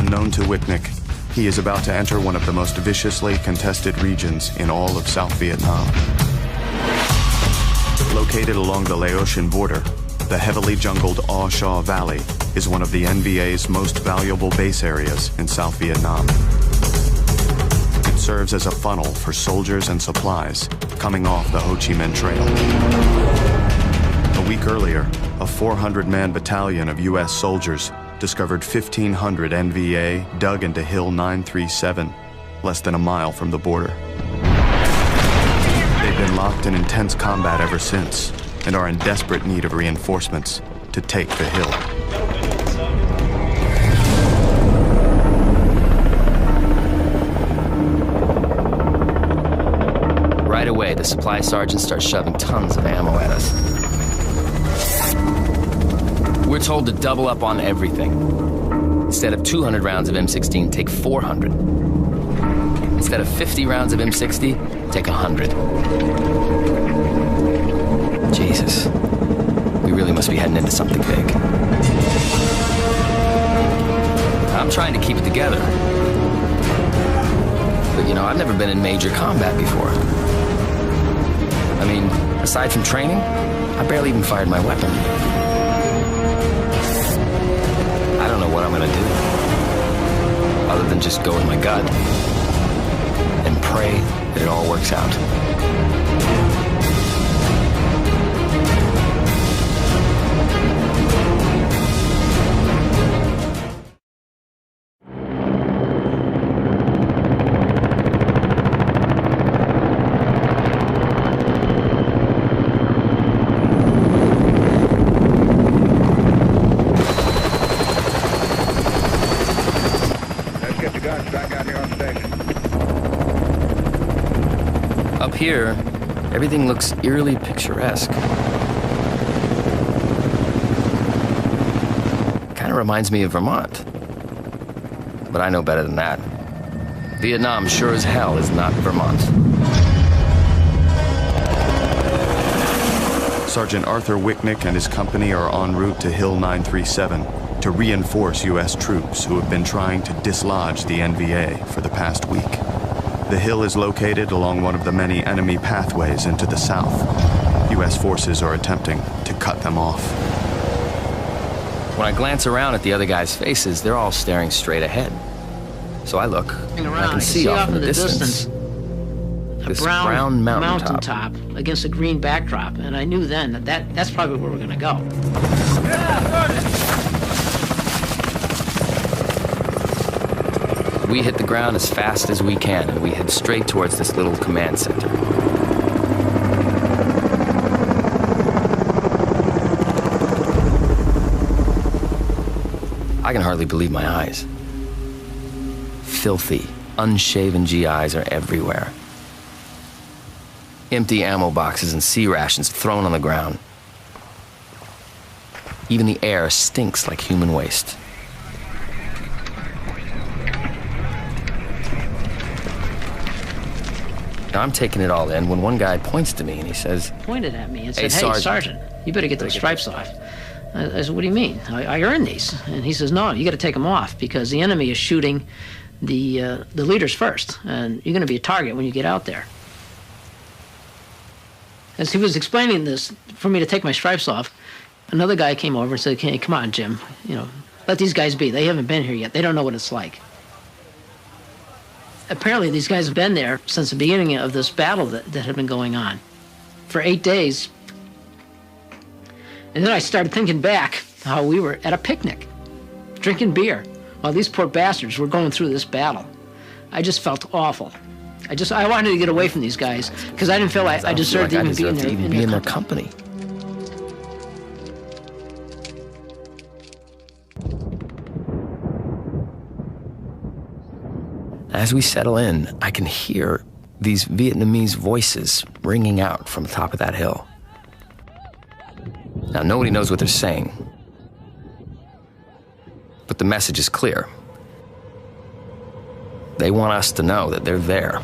Unknown to Wicknick, he is about to enter one of the most viciously contested regions in all of South Vietnam. Located along the Laotian border, the heavily jungled A Shau Valley is one of the NVA's most valuable base areas in South Vietnam. It serves as a funnel for soldiers and supplies coming off the Ho Chi Minh Trail. A week earlier, a 400-man battalion of U.S. soldiers discovered 1,500 NVA dug into Hill 937, less than a mile from the border. They've been locked in intense combat ever since and are in desperate need of reinforcements to take the hill. Right away, the supply sergeant starts shoving tons of ammo at us. We're told to double up on everything. Instead of 200 rounds of M16, take 400. Instead of 50 rounds of M60, take 100. Jesus, we really must be heading into something big. I'm trying to keep it together. But you know, I've never been in major combat before. I mean, aside from training, I barely even fired my weapon. I don't know what I'm gonna do, other than just go with my gut and pray that it all works out. Up here, everything looks eerily picturesque. Kind of reminds me of Vermont. But I know better than that. Vietnam sure as hell is not Vermont. Sergeant Arthur Wicknick and his company are en route to Hill 937 to reinforce U.S. troops who have been trying to dislodge the NVA for the past week. The hill is located along one of the many enemy pathways into the south. U.S. forces are attempting to cut them off. When I glance around at the other guys' faces, they're all staring straight ahead. So I look, and I can see off in the distance this brown mountaintop against a green backdrop, and I knew then that's probably where we're going to go. We hit the ground as fast as we can, and we head straight towards this little command center. I can hardly believe my eyes. Filthy, unshaven GIs are everywhere. Empty ammo boxes and C rations thrown on the ground. Even the air stinks like human waste. Now, I'm taking it all in when one guy points to me and he says, pointed at me and said, "Hey, Sergeant, you better get those stripes off." I said, "What do you mean? I earned these." And he says, "No, you got to take them off because the enemy is shooting the leaders first, and you're going to be a target when you get out there." As he was explaining this for me to take my stripes off, another guy came over and said, "Hey, come on, Jim, let these guys be. They haven't been here yet. They don't know what it's like." Apparently, these guys have been there since the beginning of this battle that had been going on for 8 days. And then I started thinking back how we were at a picnic, drinking beer, while these poor bastards were going through this battle. I just felt awful. I wanted to get away from these guys because I didn't feel like I deserved to even be in their company. As we settle in, I can hear these Vietnamese voices ringing out from the top of that hill. Now, nobody knows what they're saying, but the message is clear. They want us to know that they're there,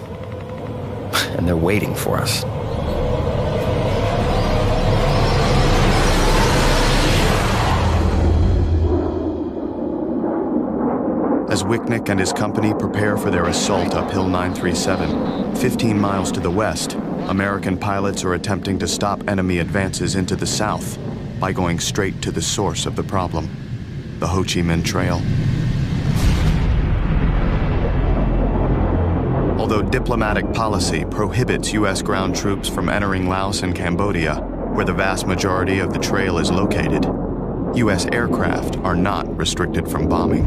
and they're waiting for us. As Wicknick and his company prepare for their assault up Hill 937, 15 miles to the west, American pilots are attempting to stop enemy advances into the south by going straight to the source of the problem, the Ho Chi Minh Trail. Although diplomatic policy prohibits U.S. ground troops from entering Laos and Cambodia, where the vast majority of the trail is located, U.S. aircraft are not restricted from bombing.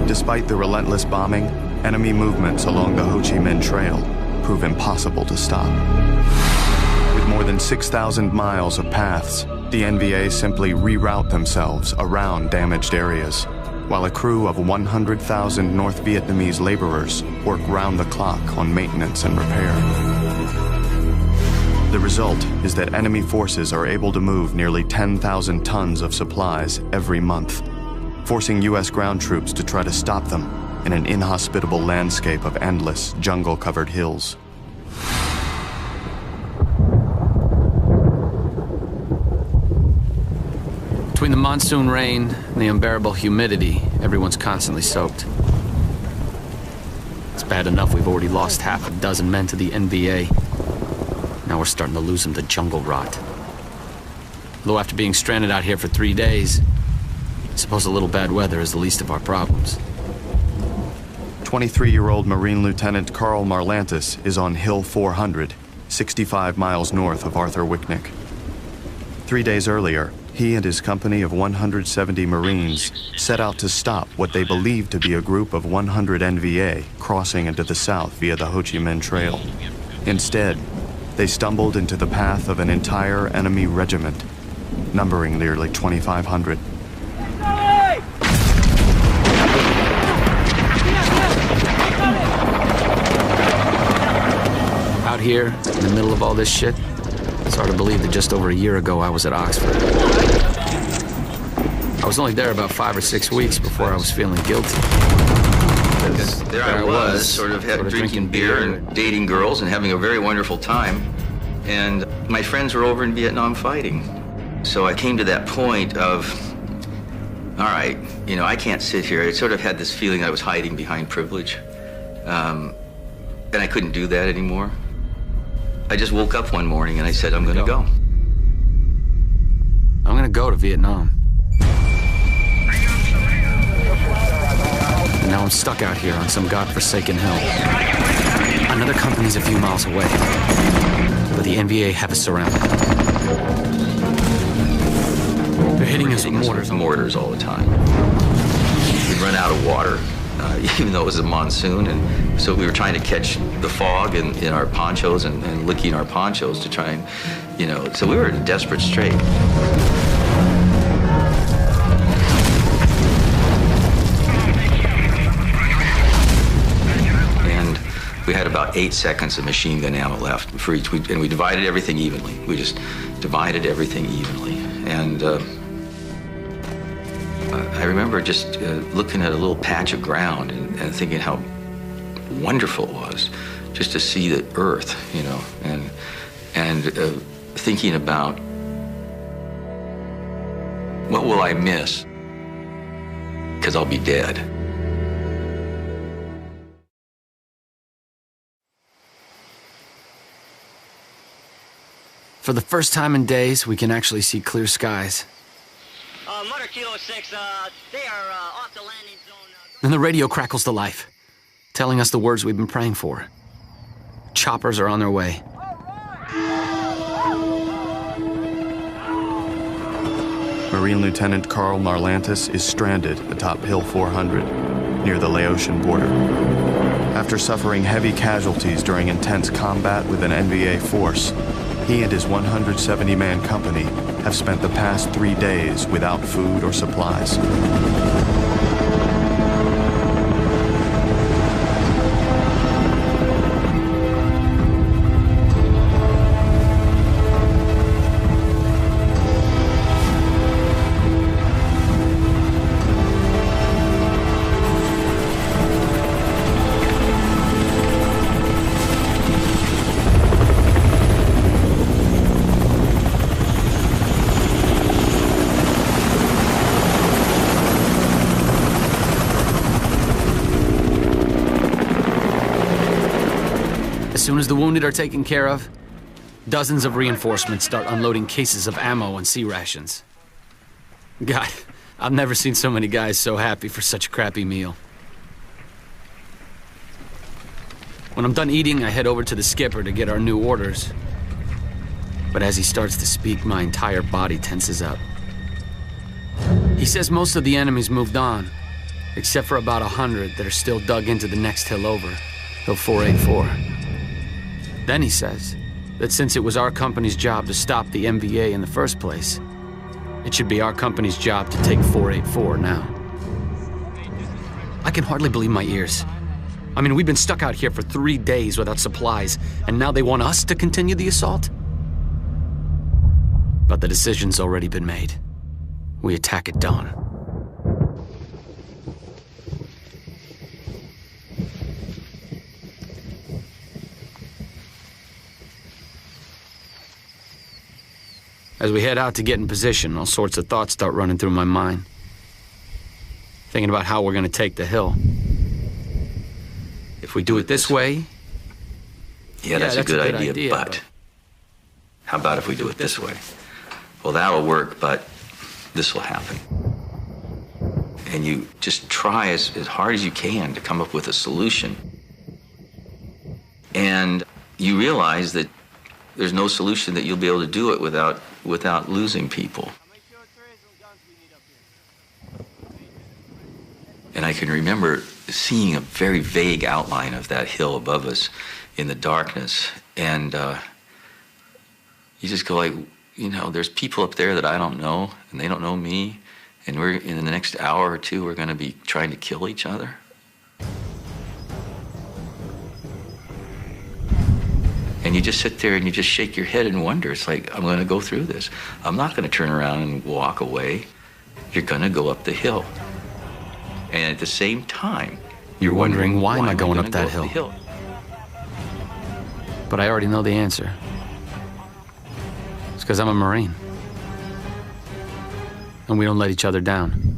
Despite the relentless bombing, enemy movements along the Ho Chi Minh Trail prove impossible to stop. With more than 6,000 miles of paths, the NVA simply reroute themselves around damaged areas, while a crew of 100,000 North Vietnamese laborers work round the clock on maintenance and repair. The result is that enemy forces are able to move nearly 10,000 tons of supplies every month, forcing U.S. ground troops to try to stop them in an inhospitable landscape of endless, jungle-covered hills. Between the monsoon rain and the unbearable humidity, everyone's constantly soaked. It's bad enough we've already lost half a dozen men to the NVA. Now we're starting to lose them to jungle rot. Though after being stranded out here for 3 days, I suppose a little bad weather is the least of our problems. 23-year-old Marine Lieutenant Carl Marlantis is on Hill 400, 65 miles north of Arthur Wicknick. 3 days earlier, he and his company of 170 Marines set out to stop what they believed to be a group of 100 NVA crossing into the south via the Ho Chi Minh Trail. Instead, they stumbled into the path of an entire enemy regiment, numbering nearly 2,500. Out here, in the middle of all this shit, it's hard to believe that just over a year ago I was at Oxford. I was only there about 5 or 6 weeks before I was feeling guilty. Because there I was, sort of drinking beer and dating girls and having a very wonderful time. And my friends were over in Vietnam fighting. So I came to that point of, all right, you know, I can't sit here. I sort of had this feeling I was hiding behind privilege. And I couldn't do that anymore. I just woke up one morning and I said, I'm gonna go. I'm gonna go to Vietnam. And now I'm stuck out here on some godforsaken hill. Another company's a few miles away, but the NVA have us surrounded. They're hitting us with mortars all the time. We'd run out of water, even though it was a monsoon, and so we were trying to catch the fog in our ponchos and licking our ponchos to try and, you know, so we were in a desperate strait. And we had about 8 seconds of machine gun ammo left for each, and we divided everything evenly. We just divided everything evenly. And I remember just looking at a little patch of ground and thinking how wonderful it was just to see the earth, you know, and thinking about what will I miss, because I'll be dead. For the first time in days, we can actually see clear skies. Motor Kilo 6, they are off the landing zone. Then the radio crackles to life, telling us the words we've been praying for. Choppers are on their way. Marine Lieutenant Carl Marlantis is stranded atop Hill 400, near the Laotian border. After suffering heavy casualties during intense combat with an NVA force, he and his 170-man company have spent the past 3 days without food or supplies. As soon as the wounded are taken care of, dozens of reinforcements start unloading cases of ammo and sea rations. God, I've never seen so many guys so happy for such a crappy meal. When I'm done eating, I head over to the skipper to get our new orders. But as he starts to speak, my entire body tenses up. He says most of the enemy's moved on, except for about 100 that are still dug into the next hill over, Hill 484. Then he says that since it was our company's job to stop the NVA in the first place, it should be our company's job to take 484 now. I can hardly believe my ears. I mean, we've been stuck out here for 3 days without supplies, and now they want us to continue the assault? But the decision's already been made. We attack at dawn. As we head out to get in position, all sorts of thoughts start running through my mind. Thinking about how we're going to take the hill. If we do it this way... Yeah, that's a good idea, but how about if we do it this way? Well, that'll work, but this will happen. And you just try as hard as you can to come up with a solution. And you realize that there's no solution that you'll be able to do it without losing people. And I can remember seeing a very vague outline of that hill above us in the darkness. And you just go like, you know, there's people up there that I don't know, and they don't know me. And we're, in the next hour or two, we're going to be trying to kill each other. And you just sit there and you just shake your head and wonder. It's like, I'm going to go through this. I'm not going to turn around and walk away. You're going to go up the hill. And at the same time, you're wondering, why am I going up that hill? But I already know the answer. It's because I'm a Marine. And we don't let each other down.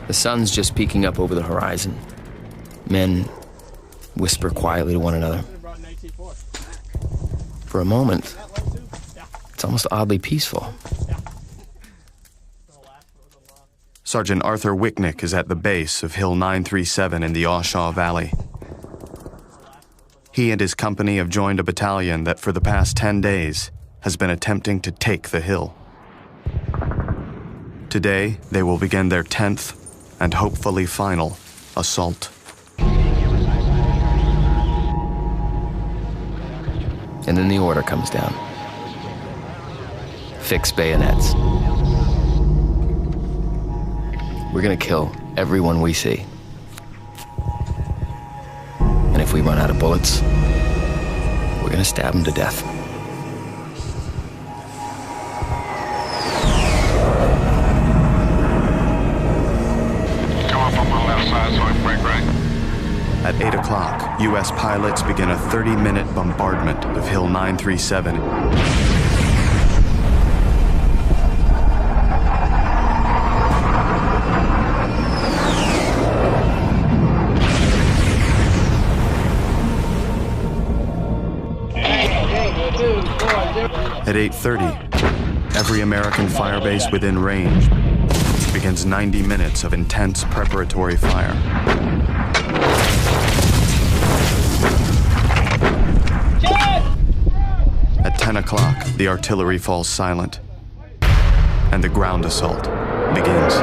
The sun's just peeking up over the horizon. Men whisper quietly to one another. For a moment, it's almost oddly peaceful. Sergeant Arthur Wicknick is at the base of Hill 937 in the A Shau Valley. He and his company have joined a battalion that for the past 10 days has been attempting to take the hill. Today, they will begin their 10th and hopefully final assault. And then the order comes down. Fix bayonets. We're gonna kill everyone we see. And if we run out of bullets, we're gonna stab them to death. Come up on my left side so I can break right. At 8 o'clock, U.S. pilots begin a 30-minute bombardment of Hill 937. At 8:30, every American firebase within range begins 90 minutes of intense preparatory fire. At 10 o'clock, the artillery falls silent, and the ground assault begins.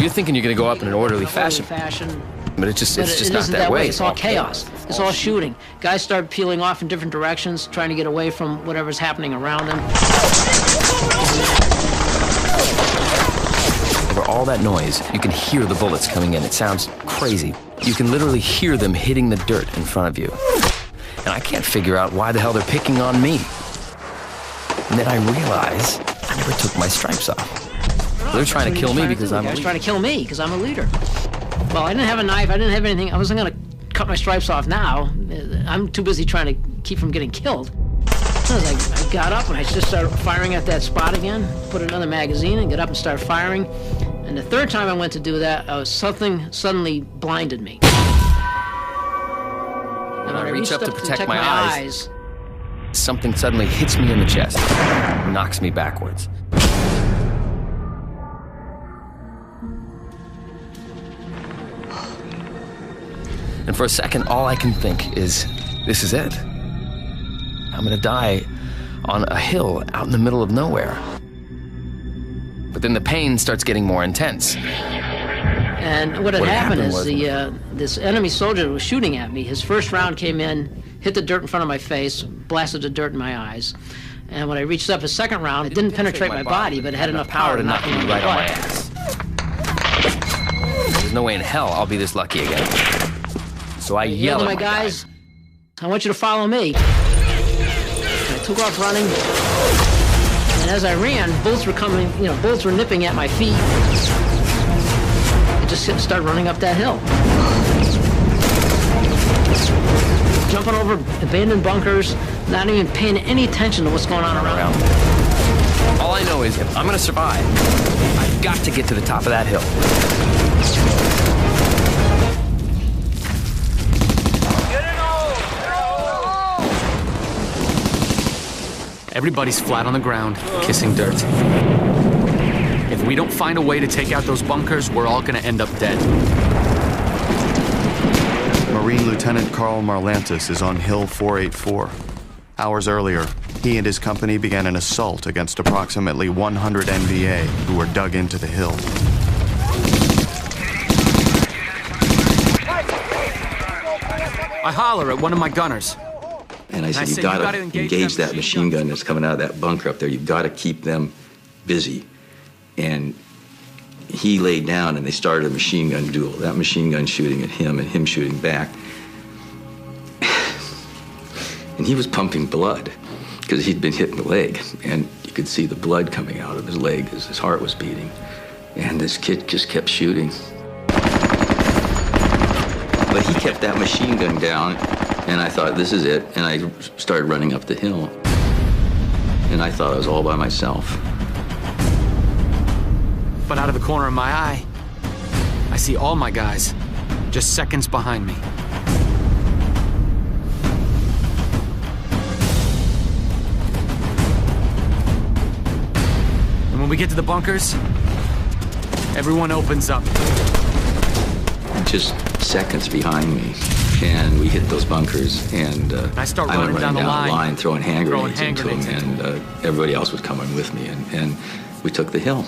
You're thinking you're going to go up in an orderly fashion. But it's just not that way. It's all chaos. It's all shooting. Guys start peeling off in different directions, trying to get away from whatever's happening around them. Over all that noise, you can hear the bullets coming in. It sounds crazy. You can literally hear them hitting the dirt in front of you. And I can't figure out why the hell they're picking on me. And then I realize I never took my stripes off. They're trying to kill me because I'm a leader. Trying to kill me because I'm a leader. Well, I didn't have a knife. I didn't have anything. I wasn't going to cut my stripes off now. I'm too busy trying to keep from getting killed. I got up and I just started firing at that spot again, put another magazine and get up and start firing. And the third time I went to do that, something suddenly blinded me. And when I reach up to protect my eyes, something suddenly hits me in the chest, knocks me backwards. And for a second, all I can think is, this is it. I'm gonna die on a hill out in the middle of nowhere. But then the pain starts getting more intense. And what had happened is this enemy soldier that was shooting at me, his first round came in, hit the dirt in front of my face, blasted the dirt in my eyes. And when I reached up his second round, it didn't penetrate my body, but it had enough power to knock me right on my ass. There's no way in hell I'll be this lucky again. So I yell at my guys, I want you to follow me. And I took off running. And as I ran, bullets were coming, bullets were nipping at my feet. I just started running up that hill. Jumping over abandoned bunkers, not even paying any attention to what's going on around me. All I know is if I'm gonna survive, I've got to get to the top of that hill. Everybody's flat on the ground, kissing dirt. If we don't find a way to take out those bunkers, we're all gonna end up dead. Marine Lieutenant Carl Marlantis is on Hill 484. Hours earlier, he and his company began an assault against approximately 100 NVA who were dug into the hill. I holler at one of my gunners. And I said, you've got to engage that machine gun that's coming out of that bunker up there. You've got to keep them busy. And he laid down and they started a machine gun duel. That machine gun shooting at him and him shooting back. And he was pumping blood because he'd been hit in the leg. And you could see the blood coming out of his leg as his heart was beating. And this kid just kept shooting. But he kept that machine gun down. And I thought, this is it. And I started running up the hill. And I thought I was all by myself. But out of the corner of my eye, I see all my guys, just seconds behind me. And when we get to the bunkers, everyone opens up. Just seconds behind me. And we hit those bunkers, and I start running down the line, throwing hand grenades into them, and everybody else was coming with me, and we took the hill.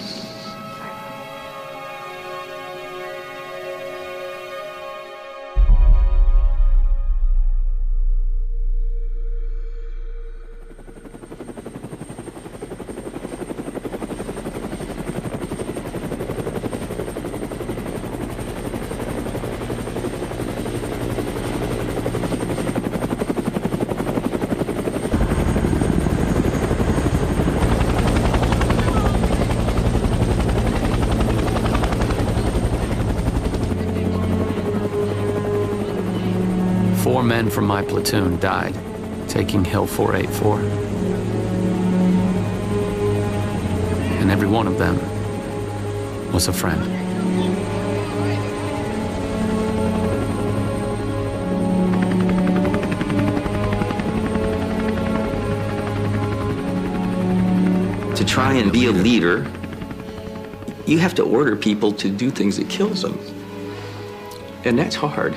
Four men from my platoon died, taking Hill 484. And every one of them was a friend. try and be a leader, you have to order people to do things that kills them. And that's hard.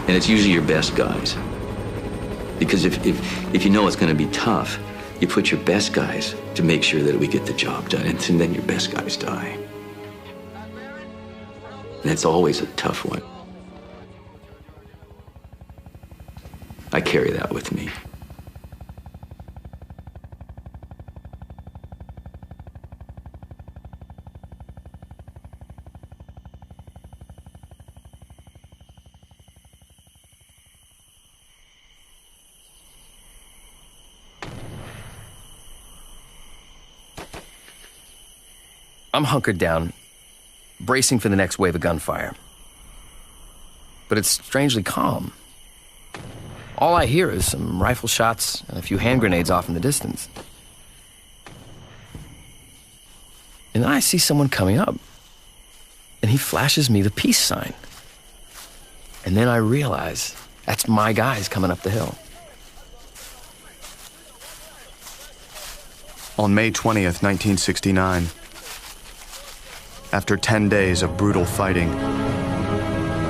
And it's usually your best guys. Because if you know it's going to be tough, you put your best guys to make sure that we get the job done, and then your best guys die. And it's always a tough one. I carry that with me. I'm hunkered down, bracing for the next wave of gunfire. But it's strangely calm. All I hear is some rifle shots and a few hand grenades off in the distance. And then I see someone coming up, and he flashes me the peace sign. And then I realize that's my guys coming up the hill. On May 20th, 1969, after 10 days of brutal fighting,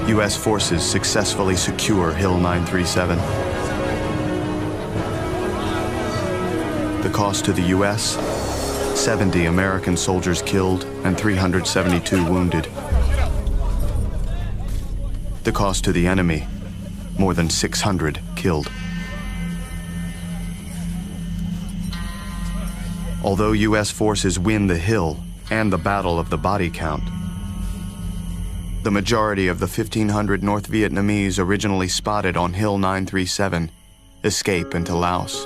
U.S. forces successfully secure Hill 937. The cost to the U.S., 70 American soldiers killed and 372 wounded. The cost to the enemy, more than 600 killed. Although U.S. forces win the hill and the Battle of the Body Count, the majority of the 1,500 North Vietnamese originally spotted on Hill 937 escape into Laos.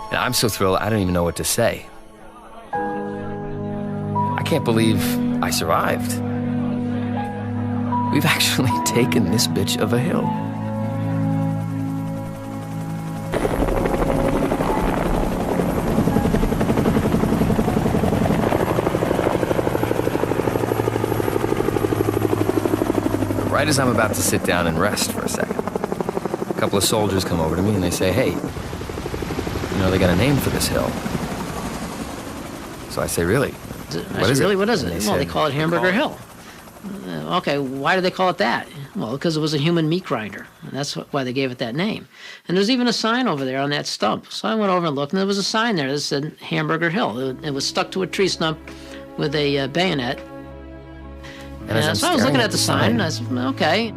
And I'm so thrilled, I don't even know what to say. I can't believe I survived. We've actually taken this bitch of a hill. Right as I'm about to sit down and rest for a second, a couple of soldiers come over to me and they say, "Hey, you know, they got a name for this hill." So I say, "Really? What is it? What is it?" Well, they call it Hamburger Hill. Okay, why do they call it that? Well, because it was a human meat grinder, and that's why they gave it that name. And there's even a sign over there on that stump. So I went over and looked, and there was a sign there that said Hamburger Hill. It was stuck to a tree stump with a bayonet. And so I was looking at the sign, and I said, okay.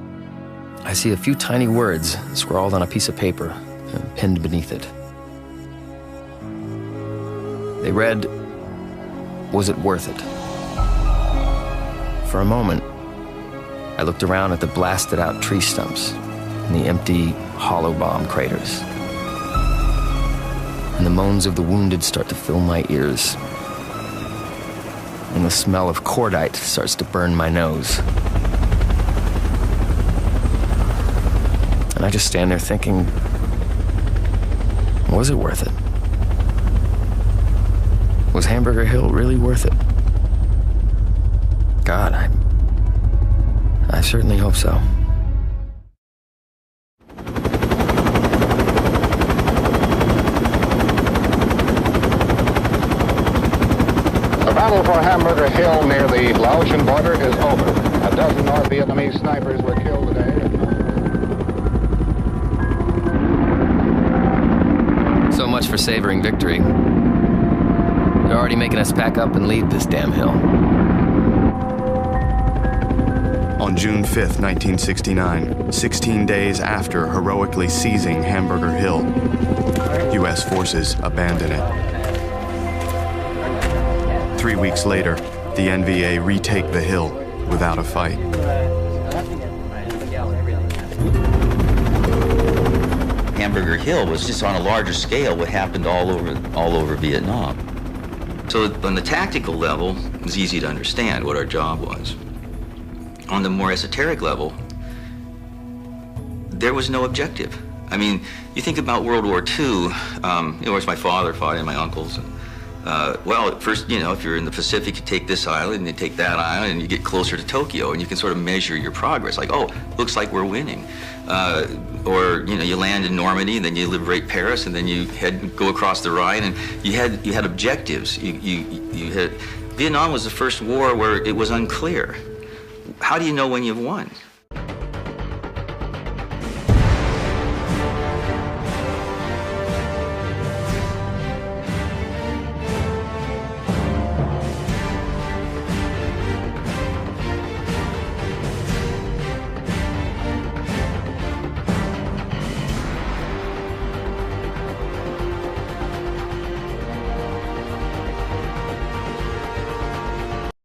I see a few tiny words scrawled on a piece of paper and pinned beneath it. They read, "Was it worth it?" For a moment, I looked around at the blasted out tree stumps and the empty hollow bomb craters. And the moans of the wounded start to fill my ears. And the smell of cordite starts to burn my nose. And I just stand there thinking, was it worth it? Was Hamburger Hill really worth it? God, I certainly hope so. The battle for Hamburger Hill near the Laotian border is over. A dozen North Vietnamese snipers were killed today. So much for savoring victory. They're already making us pack up and leave this damn hill. On June 5th, 1969, 16 days after heroically seizing Hamburger Hill, U.S. forces abandon it. 3 weeks later, the NVA retake the hill without a fight. Hamburger Hill was just on a larger scale what happened all over Vietnam. So on the tactical level, it was easy to understand what our job was. On the more esoteric level, there was no objective. I mean, you think about World War II, of course my father fought and my uncles, Well, first, you know, if you're in the Pacific, you take this island and you take that island and you get closer to Tokyo and you can sort of measure your progress. Like, oh, looks like we're winning. Or, you know, you land in Normandy and then you liberate Paris and then you go across the Rhine and you had objectives. Vietnam was the first war where it was unclear. How do you know when you've won?